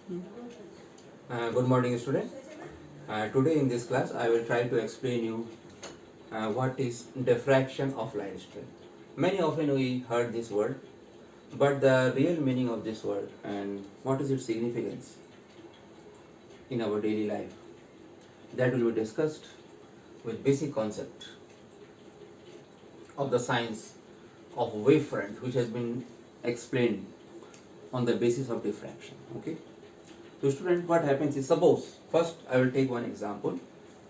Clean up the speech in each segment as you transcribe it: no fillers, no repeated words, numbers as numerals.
Good morning, student. Today in this class, I will try to explain you what is diffraction of light, student. Many often we heard this word, but the real meaning of this word and what is its significance in our daily life, that will be discussed with basic concept of the science of wavefront, which has been explained on the basis of diffraction. Okay. So student, what happens is, suppose, first I will take one example.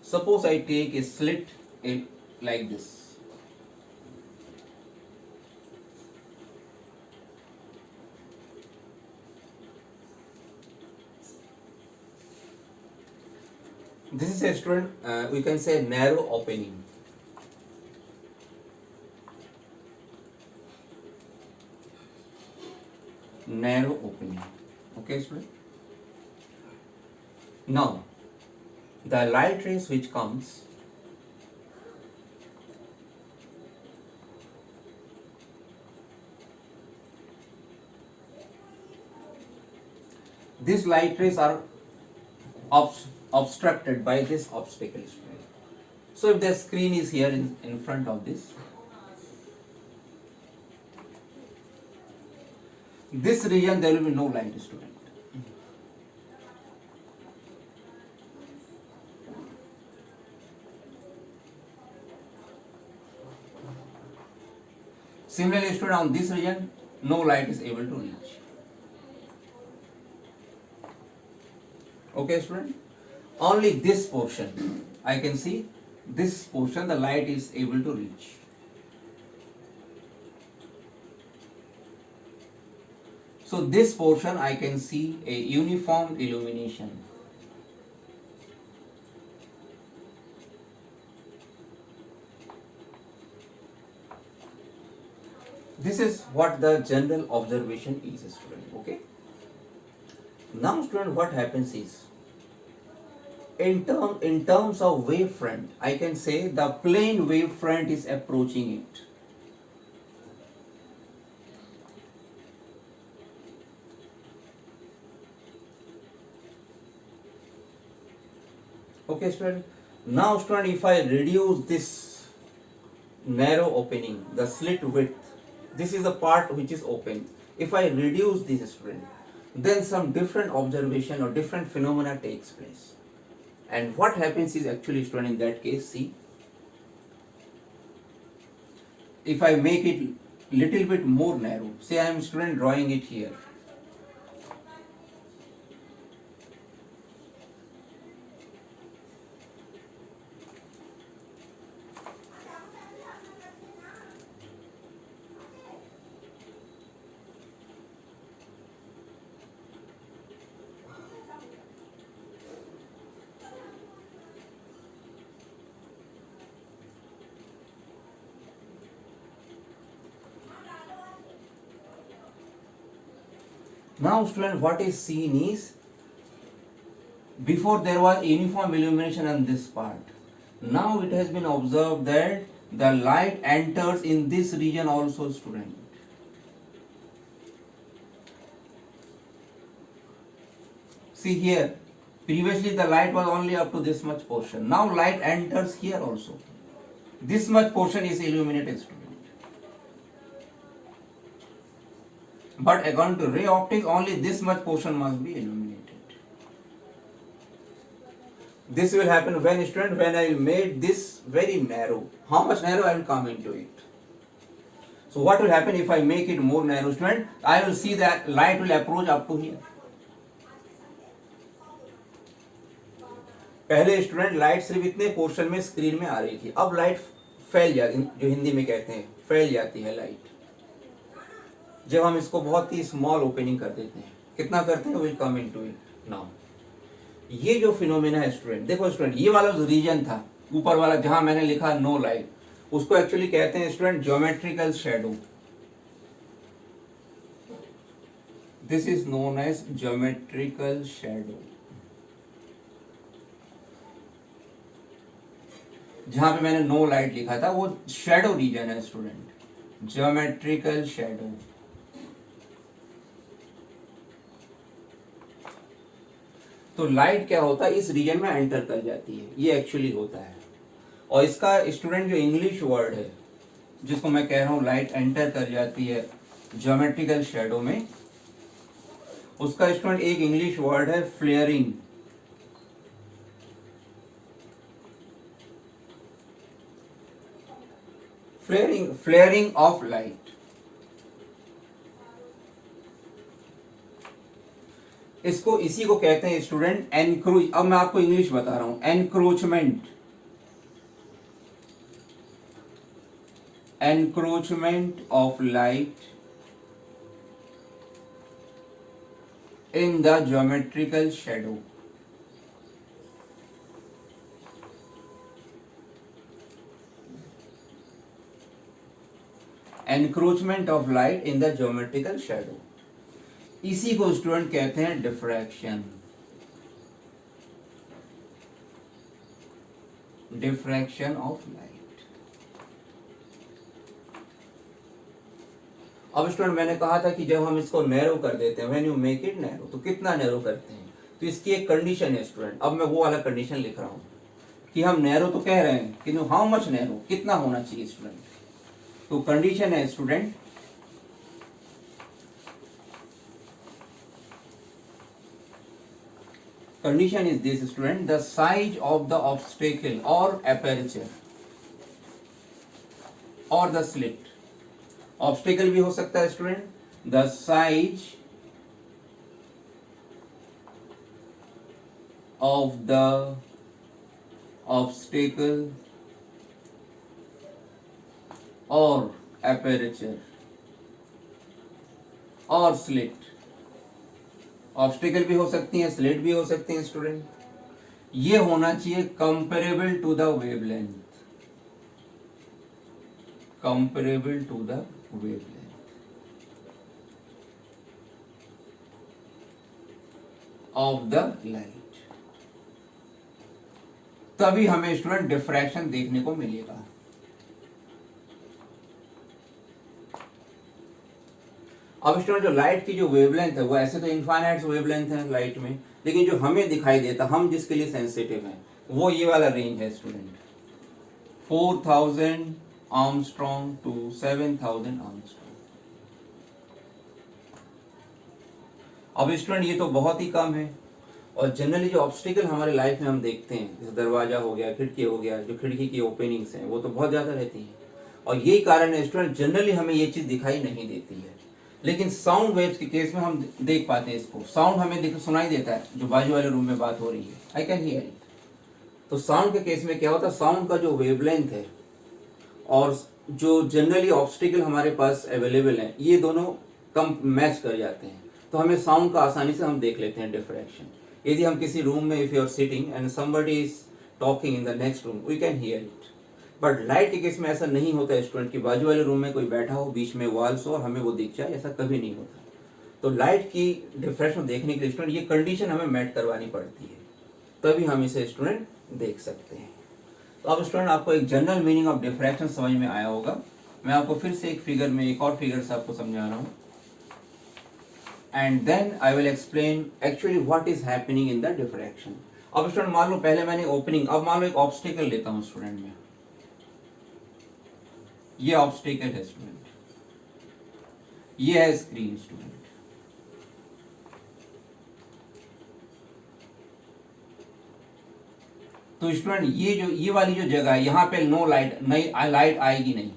Suppose I take a slit in like this. This is a student, we can say narrow opening. Narrow opening. Okay, student. Now, the light rays which comes these light rays are obstructed by this obstacle. So if the screen is here in front of this region, there will be no light, student. Similarly, student, on this region, no light is able to reach. Okay, student? Only this portion, I can see this portion, the light is able to reach. So this portion, I can see a uniform illumination. This is what the general observation is, student. Okay. Now, student, what happens is, in terms of wavefront, I can say the plane wavefront is approaching it. Okay, student. Now, student, if I reduce this narrow opening, the slit width, this is the part which is open. If I reduce this, student, then some different observation or different phenomena takes place. And what happens is, actually, student, in that case, see, if I make it little bit more narrow, say I am, student, drawing it here. Now, student, what is seen is, before there was uniform illumination on this part. Now it has been observed that the light enters in this region also, student. See here, previously the light was only up to this much portion. Now light enters here also. This much portion is illuminated, student. But according to ray optics, only this much portion must be illuminated. This will happen when, student, when I will make this very narrow. How much narrow I will come into it. So what will happen if I make it more narrow, student? I will see that light will approach up to here. पहले student light सिर्फ इतने portion में screen में आ रही थी, अब light फैल जाती, जो हिंदी में कहते हैं फैल जाती है लाइट, जब हम इसको बहुत ही स्मॉल ओपनिंग कर देते हैं. कितना करते हैं, will come into it now. ये जो फिनोमेना है, स्टूडेंट, देखो स्टूडेंट, ये वाला जो रीजन था ऊपर वाला जहां मैंने लिखा नो लाइट, उसको एक्चुअली कहते हैं, student, geometrical shadow. This is known as geometrical shadow. जहां पे मैंने नो लाइट लिखा था वो शैडो रीजन है, स्टूडेंट, ज्योमेट्रिकल शैडो. तो लाइट क्या होता है, इस रीजन में एंटर कर जाती है, ये एक्चुअली होता है। और इसका स्टूडेंट जो इंग्लिश वर्ड है जिसको मैं कह रहा हूँ लाइट एंटर कर जाती है ज्योमेट्रिकल शेडो में, उसका स्टूडेंट एक इंग्लिश वर्ड है फ्लेयरिंग। Flaring of light. इसको इसी को कहते हैं स्टूडेंट एनक्रोच। अब मैं आपको इंग्लिश बता रहा हूं, encroachment. Encroachment of light in the geometrical shadow. Encroachment of light in the geometrical shadow, इसी को स्टूडेंट कहते हैं डिफ्रैक्शन। Diffraction of light. अब स्टूडेंट मैंने कहा था कि जब हम इसको नैरो कर देते हैं, when you make it narrow, तो कितना नैरो करते हैं, तो इसकी एक कंडीशन है स्टूडेंट। अब मैं वो वाला कंडीशन लिख रहा हूं कि हम नैरो तो कह रहे हैं कि हाउ मच नैरो, कितना होना चाहिए स्टूडेंट। तो कंडीशन है student, condition is this student, the size of the obstacle or aperture or the slit। obstacle भी हो सकता है student, the size of the obstacle or aperture or slit। Obstacle भी हो सकती है, स्लिट भी हो सकती है स्टूडेंट। ये होना चाहिए comparable to the wavelength. Comparable to the wavelength of the light, तभी हमें स्टूडेंट डिफ्रैक्शन देखने को मिलेगा। अब स्टूडेंट जो लाइट की जो वेवलेंथ है वो ऐसे तो इनफाइनाइट वेवलेंथ है लाइट में, लेकिन जो हमें दिखाई देता, हम जिसके लिए सेंसिटिव हैं, वो ये वाला रेंज है स्टूडेंट, 4000 आर्मस्ट्रॉन्ग टू 7000 आर्मस्ट्रॉन्ग। अब स्टूडेंट ये तो बहुत ही कम है, और जनरली जो ऑब्स्टिकल हमारे लाइफ में हम देखते हैं, जैसे दरवाजा हो गया, खिड़की हो गया, जो खिड़की की ओपनिंग्स हैं वो तो बहुत ज़्यादा रहती हैं, और यही कारण है स्टूडेंट जनरली हमें ये चीज़ दिखाई नहीं देती है। लेकिन साउंड वेव्स के केस में हम देख पाते हैं इसको, साउंड हमें सुनाई देता है, जो बाजू वाले रूम में बात हो रही है, आई कैन हियर इट। तो साउंड के केस में क्या होता है, साउंड का जो वेवलेंथ है और जो जनरली ऑब्स्टिकल हमारे पास अवेलेबल है, ये दोनों कम मैच कर जाते हैं, तो हमें साउंड का आसानी से हम देख लेते हैं डिफ्रैक्शन। यदि हम किसी रूम में, if you are sitting and somebody is talking in the next room, we can hear it. But light के केस में ऐसा नहीं होता है स्टूडेंट कि बाजू वाले रूम में कोई बैठा हो, बीच में वॉल्स हो और हमें वो दिख जाए, ऐसा कभी नहीं होता। तो लाइट की डिफ्रैक्शन देखने के लिए स्टूडेंट ये कंडीशन हमें मेट करवानी पड़ती है, तभी हम इसे स्टूडेंट देख सकते हैं। तो अब स्टूडेंट आपको एक जनरल मीनिंग ऑफ डिफ्रैक्शन समझ में आया होगा। मैं आपको फिर से एक फिगर में, एक और फिगर से आपको समझा रहा हूँ, and then I will explain actually what is happening in the diffraction. अब स्टूडेंट मान लो पहले मैंने ओपनिंग, अब मान लो एक ऑब्स्टिकल लेता हूँ स्टूडेंट में, ये ऑब्स्टिकल है स्टूडेंट, ये है स्क्रीन स्टूडेंट। तो स्टूडेंट ये वाली जो जगह है, यहां पे नो लाइट, नहीं लाइट आएगी नहीं,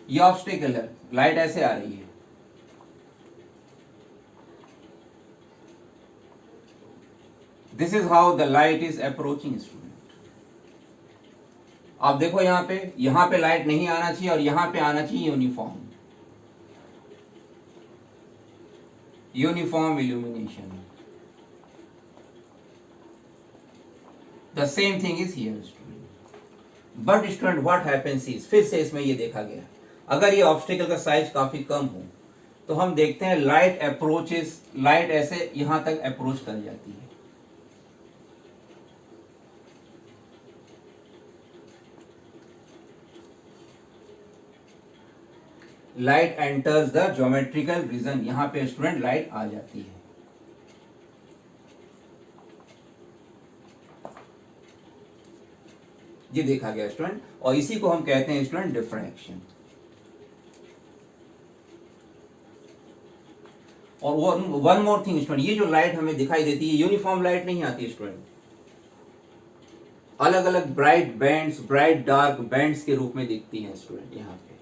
ये ऑब्स्टिकल है, लाइट ऐसे आ रही है। This is how the light is approaching student. आप देखो यहां पे लाइट नहीं आना चाहिए और यहां पे आना चाहिए uniform, uniform illumination. The same thing is here student. But student what happens is, फिर से इसमें ये देखा गया, अगर ये ऑब्स्टिकल का साइज काफी कम हो तो हम देखते हैं लाइट अप्रोचेस, लाइट ऐसे यहां तक अप्रोच कर जाती है। Light enters the geometrical region, यहां पे स्टूडेंट लाइट आ जाती है। ये देखा गया स्टूडेंट, और इसी को हम कहते हैं स्टूडेंट डिफ्रैक्शन। और वन मोर थिंग स्टूडेंट, ये जो लाइट हमें दिखाई देती है यूनिफॉर्म लाइट नहीं आती स्टूडेंट, अलग अलग bright bands, bright dark bands के रूप में दिखती हैं स्टूडेंट यहाँ पे।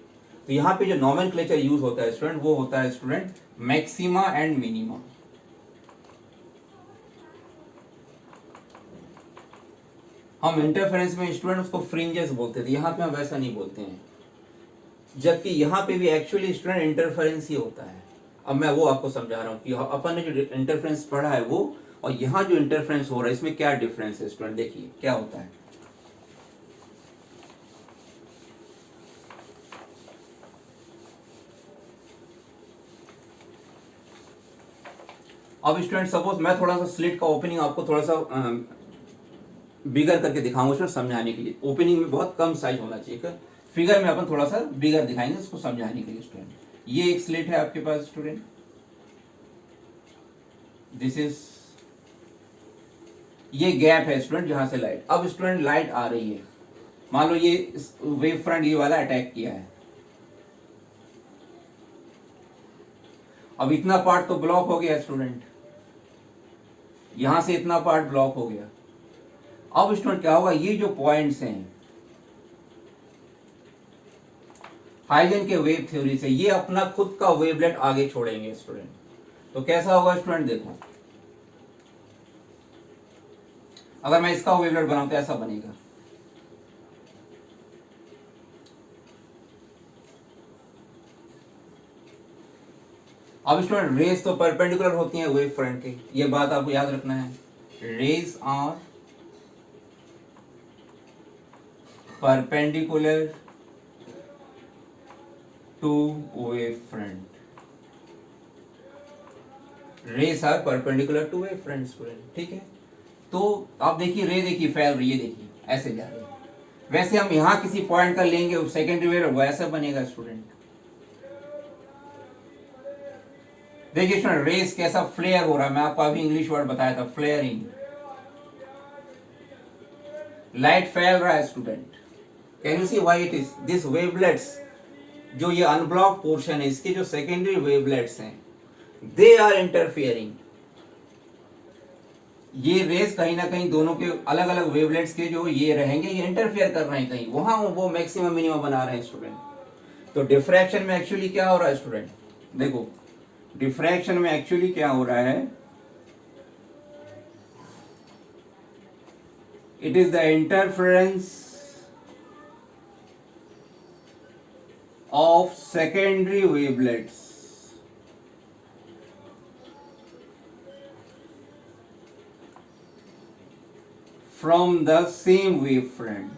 तो यहाँ पे जो नॉमेनक्लेचर यूज होता है स्टूडेंट वो होता है स्टूडेंट मैक्सिमा एंड मिनिमा। हम इंटरफेरेंस में स्टूडेंट उसको फ्रिंजेस बोलते थे, यहाँ पे हम वैसा नहीं बोलते हैं, जबकि यहाँ पे भी एक्चुअली स्टूडेंट इंटरफेरेंस ही होता है। अब मैं वो आपको समझा रहा हूँ कि अपन ने जो इंटरफेरेंस पढ़ा है वो और यहाँ जो इंटरफेरेंस हो रहा है इसमें क्या डिफरेंस है स्टूडेंट, देखिए क्या होता है। अब स्टूडेंट सपोज मैं थोड़ा सा स्लिट का ओपनिंग आपको थोड़ा सा बिगर करके दिखाऊंगा स्टूडेंट समझाने के लिए। ओपनिंग में बहुत कम साइज होना चाहिए, फिगर में अपन थोड़ा सा बिगर दिखाएंगे इसको समझाने के लिए स्टूडेंट। ये एक स्लिट है आपके पास स्टूडेंट, दिस इज, ये गैप है स्टूडेंट जहां से लाइट, अब स्टूडेंट लाइट आ रही है, मान लो ये वेव फ्रंट ये वाला अटैक किया है, अब इतना पार्ट तो ब्लॉक हो गया स्टूडेंट, यहां से इतना पार्ट ब्लॉक हो गया। अब स्टूडेंट क्या होगा, ये जो पॉइंट्स हैं हाइजन के वेव थ्योरी से ये अपना खुद का वेवलेट आगे छोड़ेंगे स्टूडेंट। तो कैसा होगा स्टूडेंट, देखो अगर मैं इसका वेवलेट बनाऊं तो ऐसा बनेगा। अब स्टूडेंट रेज तो परपेंडिकुलर होती हैं वेव फ्रंट के, ये बात आपको याद रखना है, rays are perpendicular to wave front, rays are perpendicular to wave front student, ठीक है। तो आप देखिए रे देखिए फैल रही है, देखिए ऐसे जा रही है, वैसे हम यहां किसी पॉइंट का लेंगे सेकेंडरी वेव वो ऐसा बनेगा स्टूडेंट। देखिए स्टूडेंट रेस कैसा फ्लेयर हो रहा है, मैं आपको अभी इंग्लिश वर्ड बताया था फ्लेयरिंग, लाइट फैल रहा है student. Can you see why it is this wavelets, जो ये अनब्लॉक पोर्शन है इसके जो सेकेंडरी वेवलेट्स हैं दे आर इंटरफियरिंग, ये रेस कहीं ना कहीं दोनों के अलग अलग वेवलेट्स के जो ये रहेंगे ये इंटरफियर कर रहे हैं कहीं, वहां वो मैक्सिमम मिनिमम बना रहे हैं स्टूडेंट। तो डिफ्रैक्शन में एक्चुअली क्या हो रहा है स्टूडेंट, देखो डिफ्रैक्शन में एक्चुअली क्या हो रहा है, it is the interference of secondary wavelets from the same wave front।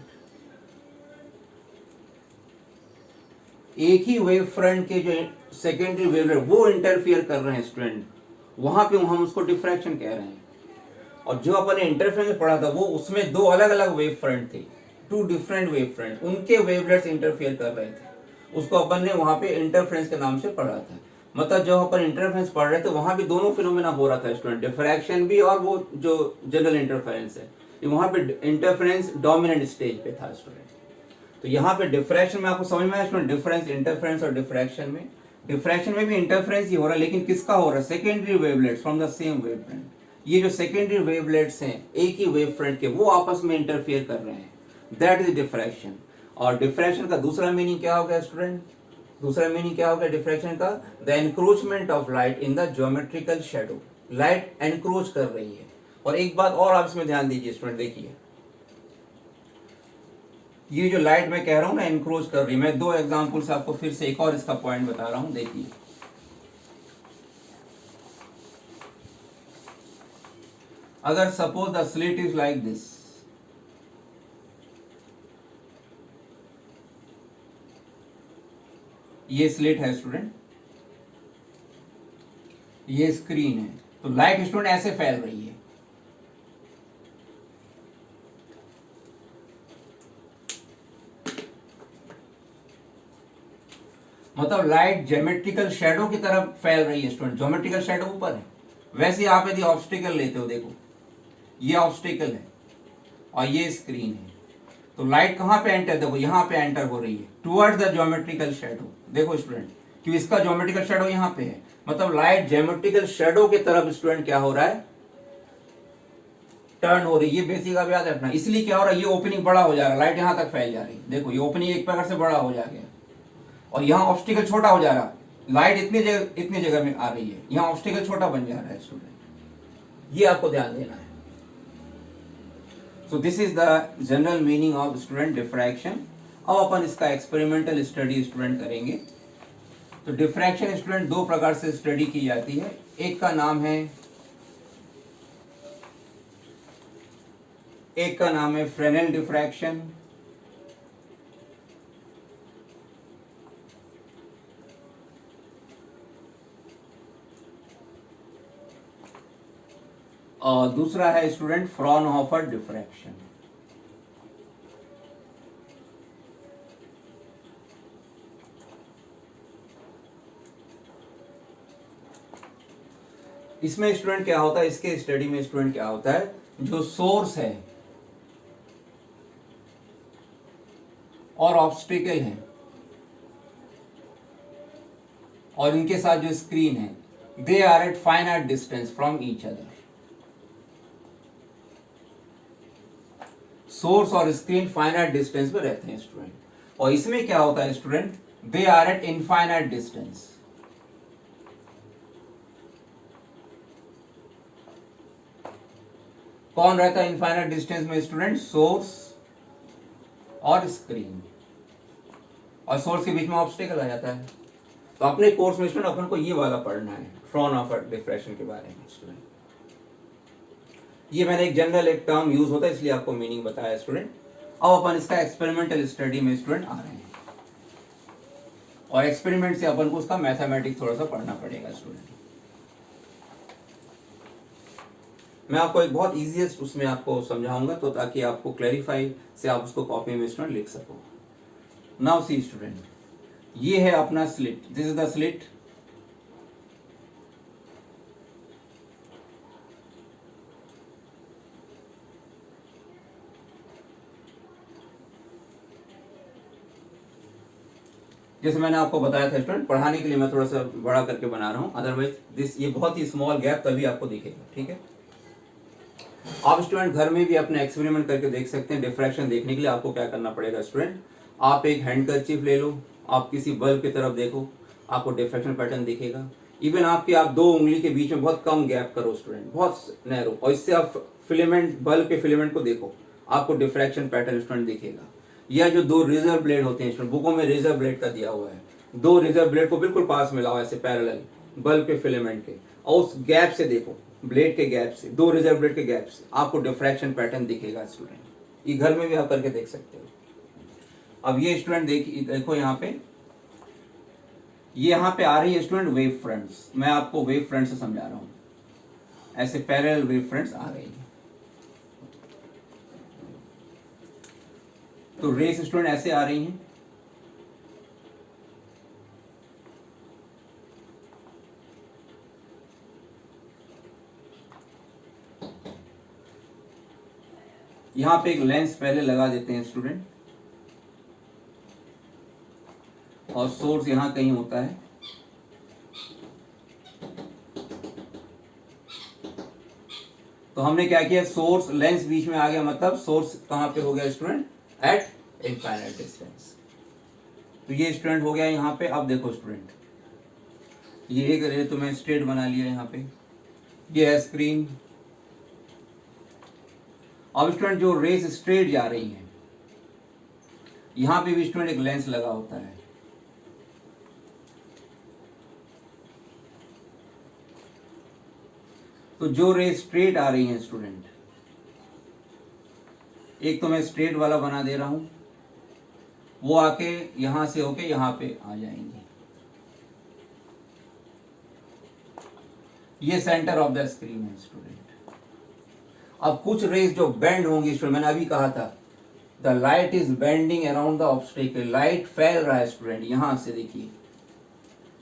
एक ही वेव फ्रंट के जो सेकेंडरी वेवलेट वो इंटरफियर कर रहे हैं स्टूडेंट, वहां पे हम उसको डिफ्रैक्शन कह रहे हैं। और जो अपन ने इंटरफेरेंस पढ़ा था वो उसमें दो अलग अलग वेव फ्रंट थे, टू डिफरेंट वेव फ्रंट, उनके वेवलेट्स इंटरफियर कर रहे थे, उसको अपन ने वहां पे इंटरफेरेंस के नाम से पढ़ा था। मतलब जब अपन इंटरफेरेंस पढ़ रहे थे वहां भी दोनों फिनोमेना हो रहा था स्टूडेंट, डिफ्रैक्शन भी और वो जो जनरल इंटरफेरेंस है, वहां पे इंटरफेरेंस डोमिनेंट स्टेज पे था स्टूडेंट। तो यहाँ पे डिफ्रैक्शन में आपको समझ में आया स्टूडेंट, डिफरेंस इंटरफेरेंस और डिफ्रैक्शन में, डिफ्रैक्शन में भी इंटरफेरेंस ही हो रहा है लेकिन किसका हो रहा है, secondary wavelets from the same wavefront. ये जो सेकेंडरी वेवलेट्स हैं एक ही वेव फ्रंट के वो आपस में इंटरफियर कर रहे हैं, दैट इज डिफ्रैक्शन। और डिफ्रैक्शन का दूसरा मीनिंग क्या हो गया स्टूडेंट, दूसरा मीनिंग क्या हो गया डिफ्रैक्शन का, the encroachment of light in the geometrical shadow, light encroach कर रही है। और एक बात और आप इसमें ध्यान दीजिए स्टूडेंट, देखिए ये जो लाइट मैं कह रहा हूं ना एनक्रोच कर रही, मैं दो एग्जांपल से आपको फिर से एक और इसका पॉइंट बता रहा हूं, देखिए अगर suppose the slit is like this, ये स्लिट है स्टूडेंट, ये स्क्रीन है, तो लाइट स्टूडेंट ऐसे फैल रही है, मतलब लाइट ज्योमेट्रिकल शैडो की तरफ फैल रही है स्टूडेंट, ज्योमेट्रिकल शैडो ऊपर है। वैसे आप यदि ऑब्स्टिकल लेते हो, देखो ये ऑब्स्टिकल है और ये स्क्रीन है, तो लाइट कहाँ पे एंटर, देखो यहाँ पे एंटर हो रही है टुवर्ड्स द ज्योमेट्रिकल शेडो। देखो स्टूडेंट कि इसका ज्योमेट्रिकल शेडो यहाँ पे है, मतलब लाइट ज्योमेट्रिकल शेडो की तरफ स्टूडेंट क्या हो रहा है, टर्न हो रही है। ये बेसिक आप याद रखना। इसलिए क्या हो रहा है, ये ओपनिंग बड़ा हो जा रहा है, लाइट यहाँ तक फैल जा रही है। देखो ये ओपनिंग एक प्रकार से बड़ा हो जा गया और यहाँ ऑब्स्टिकल छोटा हो जा रहा, लाइट इतनी जगह में आ रही है, यहाँ ऑब्स्टिकल छोटा बन जा रहा है स्टूडेंट, ये आपको ध्यान देना है। So this is the general meaning of student diffraction. अब अपन इसका एक्सपेरिमेंटल स्टडी स्टूडेंट करेंगे। तो डिफ्रैक्शन स्टूडेंट दो प्रकार से स्टडी की जाती है। एक का नाम है फ्रेनेल डिफ्रैक्शन, और दूसरा है स्टूडेंट फ्रॉनहोफर डिफ्रैक्शन। इसमें स्टूडेंट क्या होता है, इसके स्टडी में स्टूडेंट क्या होता है, जो सोर्स है और ऑब्स्टिकल है और इनके साथ जो स्क्रीन है, they are at finite distance from each other. Source और स्क्रीन फाइनाइट डिस्टेंस पे रहते हैं स्टूडेंट, और इसमें क्या होता है student, they are at infinite distance. कौन रहता है इनफाइनाइट डिस्टेंस में स्टूडेंट, सोर्स और स्क्रीन, और सोर्स के बीच में ऑब्स्टिकल आ जाता है। तो अपने कोर्स में स्टूडेंट अपन को ये वाला पढ़ना है, फ्रॉनहोफर डिफ्रैक्शन के बारे में स्टूडेंट। ये मैंने एक जनरल एक टर्म यूज होता है इसलिए आपको मीनिंग बताया स्टूडेंट। अब अपन इसका एक्सपेरिमेंटल स्टडी में स्टूडेंट आ रहे हैं, और एक्सपेरिमेंट से अपन को उसका मैथमेटिक्स थोड़ा सा पढ़ना पड़ेगा स्टूडेंट। मैं आपको एक बहुत इजीएस्ट उसमें आपको समझाऊंगा, तो ताकि आपको क्लैरिफाई से आप उसको कॉपी में स्टूडेंट लिख सको। नाउ सी स्टूडेंट, ये है अपना slit, this is the slit. जैसे मैंने आपको बताया था स्टूडेंट, पढ़ाने के लिए मैं थोड़ा सा बड़ा करके बना रहा हूं, अदरवाइज ये बहुत ही स्मॉल गैप तभी आपको दिखेगा, ठीक है। आप स्टूडेंट घर में भी अपने एक्सपेरिमेंट करके देख सकते हैं। डिफ्रैक्शन देखने के लिए आपको क्या करना पड़ेगा स्टूडेंट, आप एक हैंडकरचीफ ले लो, आप किसी बल्ब की तरफ देखो, आपको डिफ्रैक्शन पैटर्न दिखेगा। इवन आप दो उंगली के बीच में बहुत कम गैप करो स्टूडेंट, बहुत नैरो, और इससे आप फिलामेंट, बल्ब के फिलामेंट को देखो, आपको डिफ्रैक्शन पैटर्न स्टूडेंट दिखेगा। या जो दो रेजर ब्लेड होते हैं स्टूडेंट, बुकों में रेजर ब्लेड का दिया हुआ है, दो रेजर ब्लेड को बिल्कुल पास मिलाओ ऐसे पैरेलल बल्ब के फिलामेंट के, और उस गैप से देखो, ब्लेड के गैप से, दो रेजर ब्लेड के गैप से आपको डिफ्रैक्शन पैटर्न दिखेगा स्टूडेंट। ये घर में भी आप करके देख सकते हो। अब ये स्टूडेंट देखो यहाँ पे, ये यहाँ पे आ रही है स्टूडेंट वेव फ्रंट्स। मैं आपको वेव फ्रंट से समझा रहा हूँ, ऐसे पैरेलल वेव फ्रंट्स आ रही है। तो रेस स्टूडेंट ऐसे आ रही हैं, यहां पे एक लेंस पहले लगा देते हैं स्टूडेंट, और सोर्स यहां कहीं होता है। तो हमने क्या किया, सोर्स लेंस बीच में आ गया, मतलब सोर्स कहां पे हो गया स्टूडेंट, एट इनफाइनाइट डिस्टेंस। तो ये स्टूडेंट हो गया यहाँ पे। अब देखो स्टूडेंट, ये एक रे तो मैं स्ट्रेट बना लिया यहाँ पे, ये है स्क्रीन। अब स्टूडेंट जो रेस स्ट्रेट जा रही है, यहां पे भी स्टूडेंट एक लेंस लगा होता है। तो जो रेस स्ट्रेट आ रही है स्टूडेंट, एक तो मैं स्ट्रेट वाला बना दे रहा हूं, वो आके यहां से होके यहां पे आ जाएंगे। ये सेंटर ऑफ द स्क्रीन है स्टूडेंट। अब कुछ रेस जो बेंड होंगी स्टूडेंट, मैंने अभी कहा था the light is bending around the obstacle, light फैल रहा है स्टूडेंट। यहां से देखिए,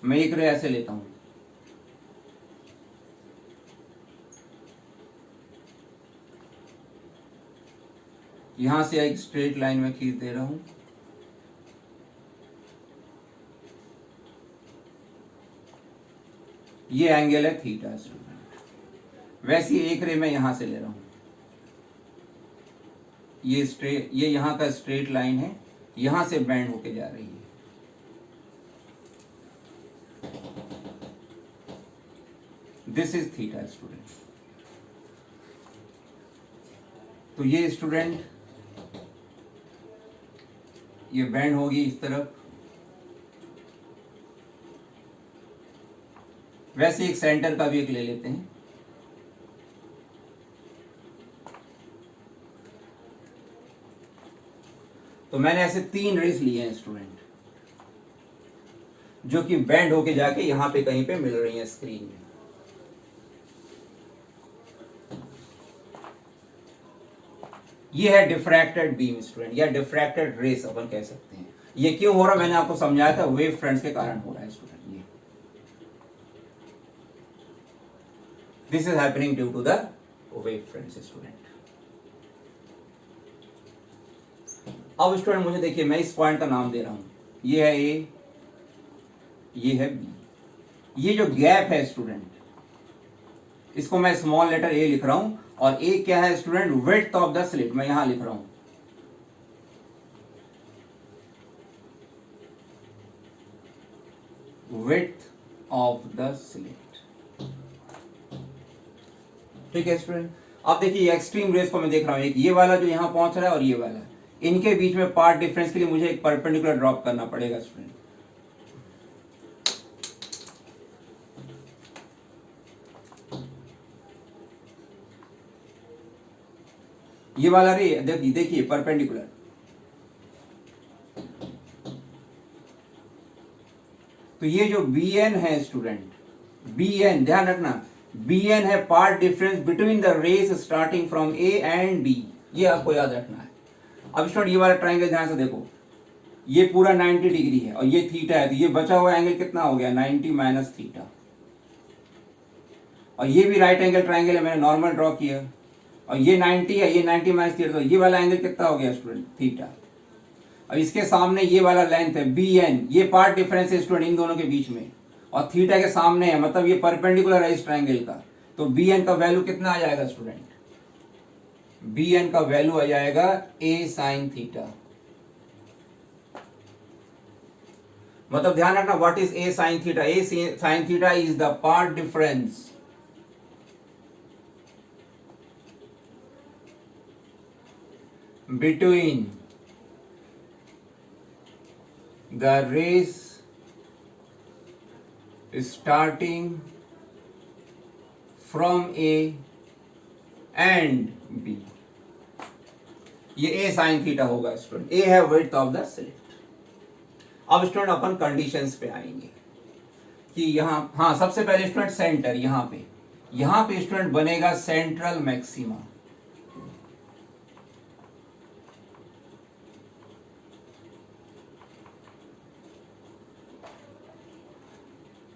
मैं एक रे ऐसे लेता हूं, यहां से एक स्ट्रेट लाइन में खींच दे रहा हूं, ये एंगल है थीटा स्टूडेंट। वैसी एक रे मैं यहां से ले रहा हूं, ये यहां का स्ट्रेट लाइन है, यहां से बेंड होके जा रही है। This is theta student. तो ये स्टूडेंट ये बेंड होगी इस तरफ। वैसे एक सेंटर का भी एक ले लेते हैं। तो मैंने ऐसे 3 रेस लिए हैं स्टूडेंट, जो कि बेंड होके जाके यहां पे कहीं पे मिल रही हैं स्क्रीन में। ये है डिफ्रैक्टेड बीम स्टूडेंट, या डिफ्रैक्टेड रेस अपन कह सकते हैं। ये क्यों हो रहा है मैंने आपको समझाया था, वेव फ्रंट्स के कारण हो रहा है स्टूडेंट। ये this is happening due to the wave fronts student. अब स्टूडेंट मुझे देखिए, मैं इस पॉइंट का नाम दे रहा हूं, ये है ए, ये है बी। ये जो गैप है स्टूडेंट, इसको मैं स्मॉल लेटर ए लिख रहा हूं, और ए क्या है student, width of the slit, मैं यहां लिख रहा हूं। विड्थ ऑफ द स्लिट, ठीक है स्टूडेंट। अब देखिए एक्सट्रीम रेस को मैं देख रहा हूं, एक ये वाला जो यहां पहुंच रहा है और ये वाला, इनके बीच में पार्ट डिफरेंस के लिए मुझे एक परपेंडिकुलर ड्रॉप करना पड़ेगा स्टूडेंट। ये वाला रे देखिए परपेंडिकुलर, तो ये जो बी एन है स्टूडेंट, बी एन ध्यान रखना, बी एन है path difference between the rays starting from A and B, ये आपको याद रखना है। अब स्टूडेंट ये वाला ट्राइंगल ध्यान से देखो, ये पूरा 90 डिग्री है और ये थीटा है, तो ये बचा हुआ एंगल कितना हो गया, 90 माइनस थीटा। और ये भी राइट एंगल ट्राइंगल है, मैंने नॉर्मल ड्रॉ किया, और ये 90 है, ये 90 माइनस थीटा, तो ये वाला एंगल कितना हो गया स्टूडेंट, थीटा। अब इसके सामने ये वाला लेंथ है बी एन, ये पार्ट डिफरेंस है स्टूडेंट इन दोनों के बीच में, और थीटा के सामने है, मतलब ये परपेंडिकुलर है इस ट्राइंगल का। तो बी एन का वैल्यू कितना आ जाएगा स्टूडेंट, बी एन का वैल्यू आ जाएगा ए साइन थीटा। मतलब ध्यान रखना, what is a sine theta, A sine theta is the path difference between the rays starting from A and B। ये A साइन थीटा होगा स्टूडेंट, A है width of the slit. अब student अपन conditions पे आएंगे कि यहां, हाँ सबसे पहले स्टूडेंट सेंटर, यहां पे स्टूडेंट बनेगा सेंट्रल मैक्सिमा।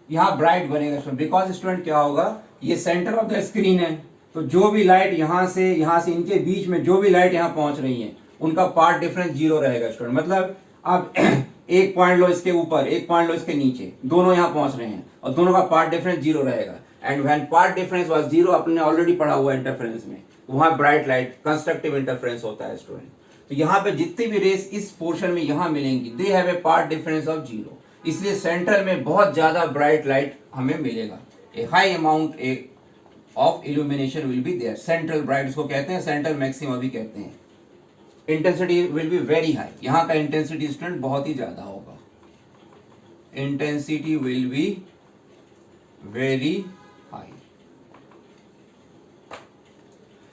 यहां ब्राइट बनेगा स्टूडेंट, बिकॉज स्टूडेंट क्या होगा, ये सेंटर ऑफ द स्क्रीन है, तो जो भी लाइट यहां से इनके बीच में जो भी लाइट यहां पहुंच रही है, उनका पार्ट डिफरेंस 0 रहेगा स्टूडेंट। मतलब आप एक पॉइंट लो इसके ऊपर, एक पॉइंट लो इसके नीचे, दोनों यहां पहुंच रहे हैं और दोनों का पार्ट डिफरेंस 0 रहेगा। And when path difference was 0, आपने ऑलरेडी पढ़ा हुआ इंटरफेरेंस में, वहां ब्राइट लाइट कंस्ट्रक्टिव इंटरफेरेंस होता है स्टूडेंट। तो यहाँ पे जितनी भी रेस इस पोर्शन में यहां मिलेंगी, they have a part difference of 0, इसलिए सेंटर में बहुत ज्यादा ब्राइट लाइट हमें मिलेगा। A high amount of illumination will be there, central bright इसको कहते हैं, सेंट्रल मैक्सिमा भी कहते हैं। Intensity will be very high, यहाँ का इंटेंसिटी स्टूडेंट बहुत ही ज्यादा होगा, intensity will be very high,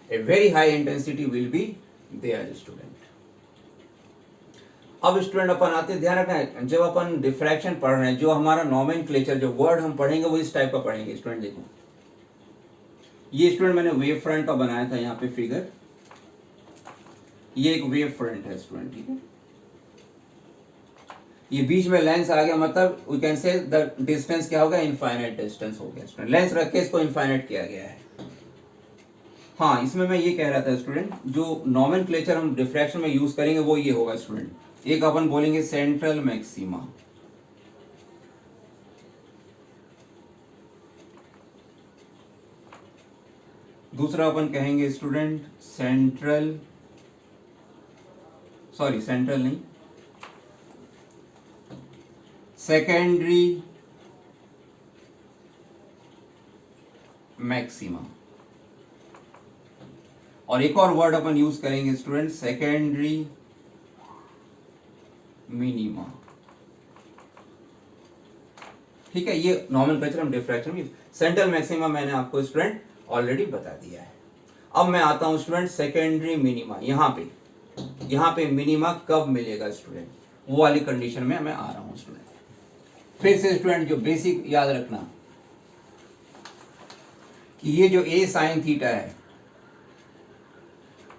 a very high intensity will be there student. अब स्टूडेंट अपन आते हैं, ध्यान रखना है जब अपन डिफ्रैक्शन पढ़ रहे हैं, जो हमारा नॉमेनक्लेचर, जो वर्ड हम पढ़ेंगे वो इस टाइप का पढ़ेंगे स्टूडेंट। देखो ये स्टूडेंट मैंने वेव फ्रंट का बनाया था यहाँ पे फिगर, ये एक वेव फ्रंट है स्टूडेंट, ठीक है। ये बीच में लेंस आ गया, मतलब we can say the distance क्या होगा, इनफाइनाइट डिस्टेंस हो गया स्टूडेंट। लेंस रख के इसको इनफाइनाइट किया गया है। हाँ, इसमें मैं ये कह रहा था स्टूडेंट, जो नॉमेनक्लेचर हम डिफ्रैक्शन में यूज करेंगे वो ये होगा स्टूडेंट। एक अपन बोलेंगे सेंट्रल मैक्सिमा, दूसरा अपन कहेंगे स्टूडेंट सेंट्रल नहीं, सेकेंडरी मैक्सिमा, और एक और वर्ड अपन यूज करेंगे स्टूडेंट सेकेंडरी मिनिमा। ठीक है, ये नॉमेनक्लेचर हम डिफ्रैक्शन में। सेंट्रल मैक्सिमा मैंने आपको स्टूडेंट ऑलरेडी बता दिया है। अब मैं आता हूं स्टूडेंट सेकेंडरी मिनिमा। यहाँ पे मिनिमा कब मिलेगा स्टूडेंट, वो वाली कंडीशन में मैं आ रहा हूं स्टूडेंट। फिर से स्टूडेंट जो बेसिक याद रखना कि ये जो ए साइन थीटा है,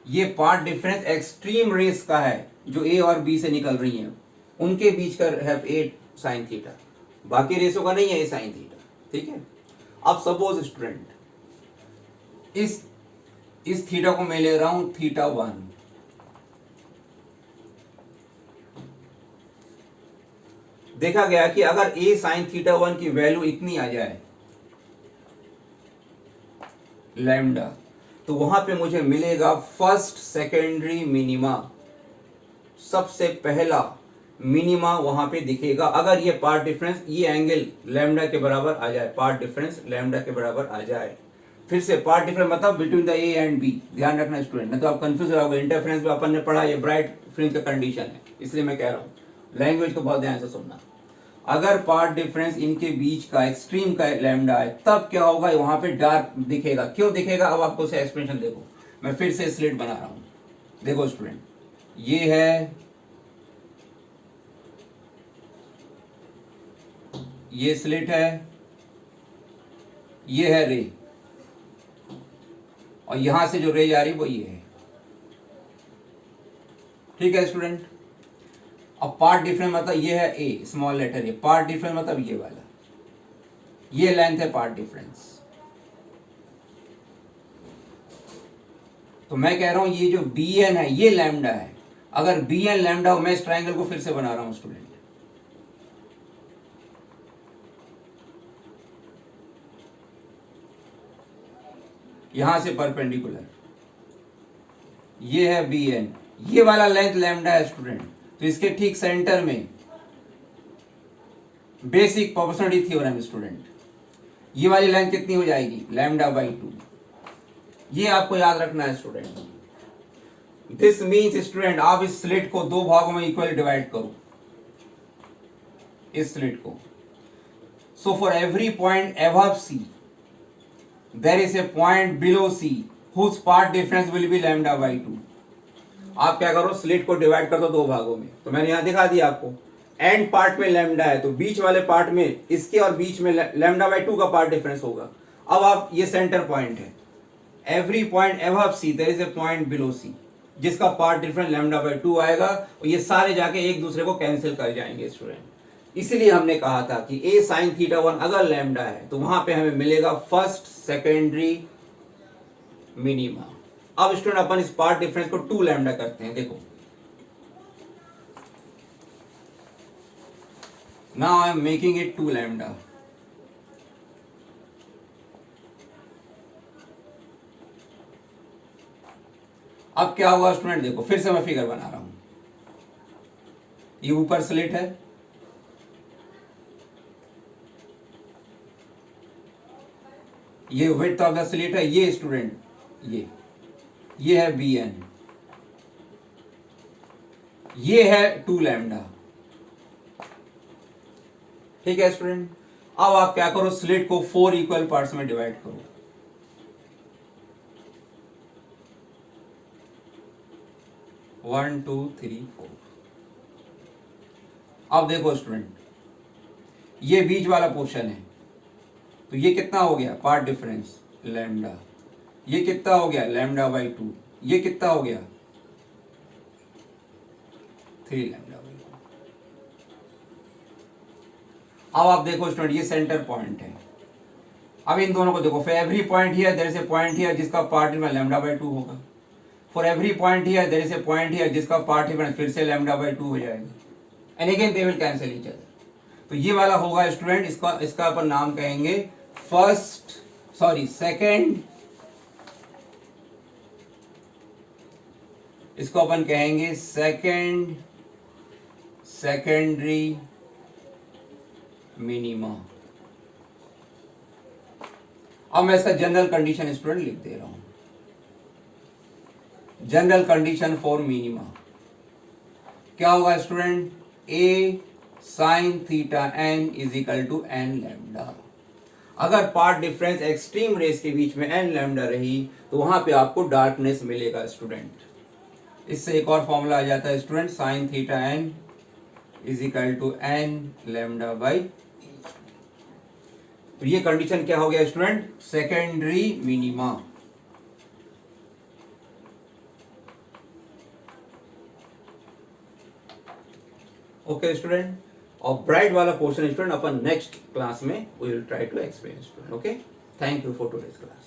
ये पार्ट डिफरेंस एक्सट्रीम रेस का है जो ए और बी से निकल रही हैं, उनके बीच का है ए साइन थीटा, बाकी रेसों का नहीं है ए साइन थीटा। ठीक है, अब सपोज स्टूडेंट इस थीटा को मैं ले रहा हूं थीटा 1, देखा गया कि अगर ए साइन थीटा 1 की वैल्यू इतनी आ जाए लैम्डा, तो वहां पे मुझे मिलेगा फर्स्ट सेकेंडरी मिनिमा, सबसे पहला मिनिमा वहां पे दिखेगा अगर ये पार्ट डिफरेंस, ये एंगल लैम्डा के बराबर आ जाए, पार्ट डिफरेंस लैम्डा के बराबर आ जाए। फिर से पार्ट डिफरेंस मतलब between the A and B, ध्यान रखना स्टूडेंट, नहीं तो आप कंफ्यूज हो जाओगे। इंटरफेरेंस में अपन ने पढ़ा, ये ब्राइट फ्रिंज का कंडीशन है, इसलिए मैं कह रहा हूं लैंग्वेज को बहुत ध्यान से सुनना। अगर पार्ट डिफरेंस इनके बीच का एक्सट्रीम का लैम्डा है, तब क्या होगा, वहां पे डार्क दिखेगा। क्यों दिखेगा, अब आपको से एक्सप्लेनेशन देखो। मैं फिर से स्लेट बना रहा हूं, देखो स्टूडेंट, ये है, ये स्लिट है, ये है रे, और यहां से जो रे आ रही वो ये है। ठीक है स्टूडेंट, अब पार्ट डिफरेंस मतलब ये है a small letter a, part difference मतलब ये वाला, ये लेंथ है पार्ट डिफरेंस। तो मैं कह रहा हूं ये जो बी एन है ये लैम्डा है। अगर बी एन लैम्डा हो, मैं इस ट्राइंगल को फिर से बना रहा हूं स्टूडेंट, यहां से परपेंडिकुलर, ये है बी एन, ये वाला लेंथ लैम्डा है स्टूडेंट। तो इसके ठीक सेंटर में बेसिक प्रोपोर्शनलिटी थ्योरम स्टूडेंट, ये वाली लेंथ कितनी हो जाएगी, लैम्डा बाई 2। ये आपको याद रखना है स्टूडेंट। दिस मीन्स स्टूडेंट, आप इस स्लिट को दो भागों में इक्वली डिवाइड करो, इस स्लिट को। So for every point above C there is a point below C whose path difference will be lambda by 2। आप क्या करो, स्लिट को डिवाइड कर दो दो भागों में। तो मैंने यहां दिखा दिया आपको, एंड पार्ट में लैम्डा है, तो बीच वाले पार्ट में इसके और बीच में लैम्डा बाई 2 का पार्ट डिफरेंस होगा। अब आप, ये सेंटर पॉइंट है, every point above C there is a point below C जिसका पार्ट डिफरेंस लैम्डा बाई 2 आएगा, और ये सारे जाके एक दूसरे को कैंसिल कर जाएंगे स्टूडेंट। इसीलिए हमने कहा था कि ए साइन थीटा 1 अगर लैम्डा है तो वहां पे हमें मिलेगा फर्स्ट सेकेंडरी मिनिमा। अब स्टूडेंट अपन इस पार्ट डिफरेंस को 2 लैम्डा करते हैं, देखो now I am making it 2 lambda. अब क्या हुआ स्टूडेंट, देखो फिर से मैं फिगर बना रहा हूं, ये ऊपर स्लिट है, ये विड्थ ऑफ द स्लिट है, ये स्टूडेंट ये है बी एन, ये है 2 लैम्डा। ठीक है स्टूडेंट, अब आप क्या करो, स्लिट को 4 इक्वल पार्ट्स में डिवाइड करो। One two three four. अब देखो स्टूडेंट, ये बीच वाला पोर्शन है, तो ये कितना हो गया, पार्ट डिफरेंस लैम्डा, ये कितना हो गया, लैम्डा बाई 2, ये कितना हो गया, 3 लैम्डा बाई 2। अब आप देखो स्टूडेंट, ये सेंटर पॉइंट है, अब इन दोनों को देखो, for every point here there is a point here जिसका पार्ट इवन लैम्डा बाय 2 होगा। For every point here there is a point here जिसका पार्ट इवन फिर से लैम्डा बाय 2 हो जाएगा, and again they will cancel each other. तो ये वाला होगा स्टूडेंट, इसका अपन नाम कहेंगे सेकंड, इसको अपन कहेंगे सेकेंडरी मिनिमा। अब मैं इसका जनरल कंडीशन स्टूडेंट लिख दे रहा हूं। जनरल कंडीशन फॉर मिनिमा क्या होगा student? A sine theta n is equal to n lambda. अगर पार्ट डिफरेंस एक्सट्रीम रेस के बीच में एन लैम्डा रही तो वहां पे आपको डार्कनेस मिलेगा स्टूडेंट। इससे एक और फॉर्मूला आ जाता है student, sine theta n is equal to n lambda by. तो ये कंडीशन क्या हो गया student? Secondary minima. Okay student, और ब्राइट वाला पोर्शन स्टूडेंट अपन नेक्स्ट क्लास में we will try to explain student. Okay, thank you for today's class.